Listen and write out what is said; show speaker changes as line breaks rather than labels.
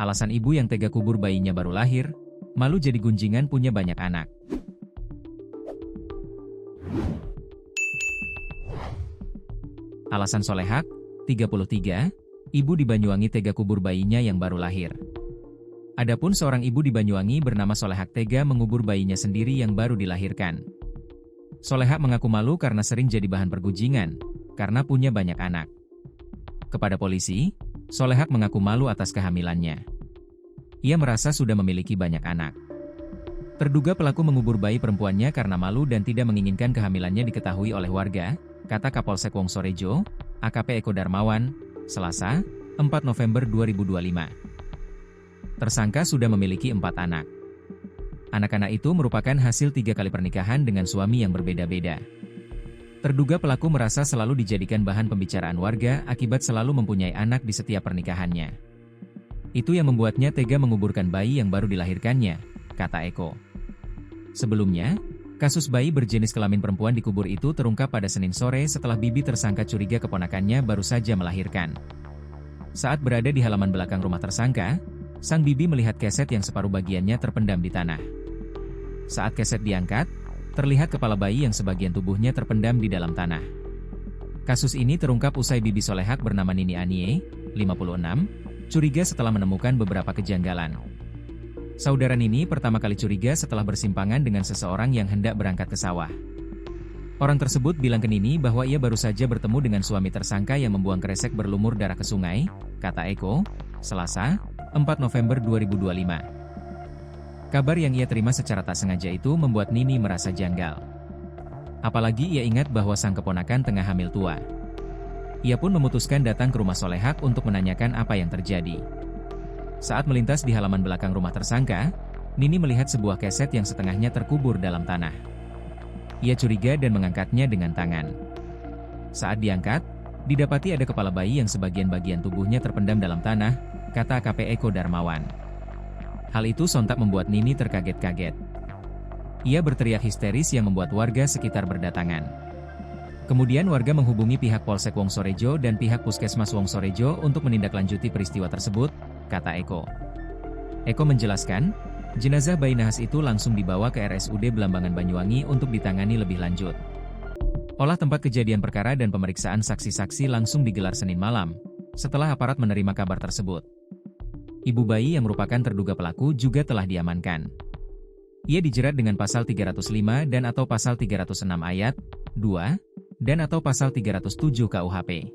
Alasan ibu yang tega kubur bayinya baru lahir, malu jadi gunjingan punya banyak anak. Alasan Solehak, 33, ibu di Banyuwangi tega kubur bayinya yang baru lahir. Adapun seorang ibu di Banyuwangi bernama Solehak tega mengubur bayinya sendiri yang baru dilahirkan. Solehak mengaku malu karena sering jadi bahan pergunjingan, karena punya banyak anak. Kepada polisi, Solehak mengaku malu atas kehamilannya. Ia merasa sudah memiliki banyak anak. Terduga pelaku mengubur bayi perempuannya karena malu dan tidak menginginkan kehamilannya diketahui oleh warga, kata Kapolsek Wongsorejo, AKP Eko Darmawan, Selasa, 4 November 2025. Tersangka sudah memiliki 4 anak. Anak-anak itu merupakan hasil 3 kali pernikahan dengan suami yang berbeda-beda. Terduga pelaku merasa selalu dijadikan bahan pembicaraan warga akibat selalu mempunyai anak di setiap pernikahannya. Itu yang membuatnya tega menguburkan bayi yang baru dilahirkannya, kata Eko. Sebelumnya, kasus bayi berjenis kelamin perempuan dikubur itu terungkap pada Senin sore setelah bibi tersangka curiga keponakannya baru saja melahirkan. Saat berada di halaman belakang rumah tersangka, sang bibi melihat keset yang separuh bagiannya terpendam di tanah. Saat keset diangkat, terlihat kepala bayi yang sebagian tubuhnya terpendam di dalam tanah. Kasus ini terungkap usai bibi Solehak bernama Nini Anie, 56, curiga setelah menemukan beberapa kejanggalan. Saudara Nini pertama kali curiga setelah bersimpangan dengan seseorang yang hendak berangkat ke sawah. Orang tersebut bilang ke Nini bahwa ia baru saja bertemu dengan suami tersangka yang membuang kresek berlumur darah ke sungai, kata Eko, Selasa, 4 November 2025. Kabar yang ia terima secara tak sengaja itu membuat Nini merasa janggal. Apalagi ia ingat bahwa sang keponakan tengah hamil tua. Ia pun memutuskan datang ke rumah Solehak untuk menanyakan apa yang terjadi. Saat melintas di halaman belakang rumah tersangka, Nini melihat sebuah keset yang setengahnya terkubur dalam tanah. Ia curiga dan mengangkatnya dengan tangan. Saat diangkat, didapati ada kepala bayi yang sebagian-bagian tubuhnya terpendam dalam tanah, kata AKP Eko Darmawan. Hal itu sontak membuat Nini terkaget-kaget. Ia berteriak histeris yang membuat warga sekitar berdatangan. Kemudian warga menghubungi pihak Polsek Wongsorejo dan pihak Puskesmas Wongsorejo untuk menindaklanjuti peristiwa tersebut, kata Eko. Eko menjelaskan, jenazah bayi nahas itu langsung dibawa ke RSUD Belambangan Banyuwangi untuk ditangani lebih lanjut. Olah tempat kejadian perkara dan pemeriksaan saksi-saksi langsung digelar Senin malam, setelah aparat menerima kabar tersebut. Ibu bayi yang merupakan terduga pelaku juga telah diamankan. Ia dijerat dengan pasal 305 dan atau pasal 306 ayat 2 dan atau pasal 307 KUHP.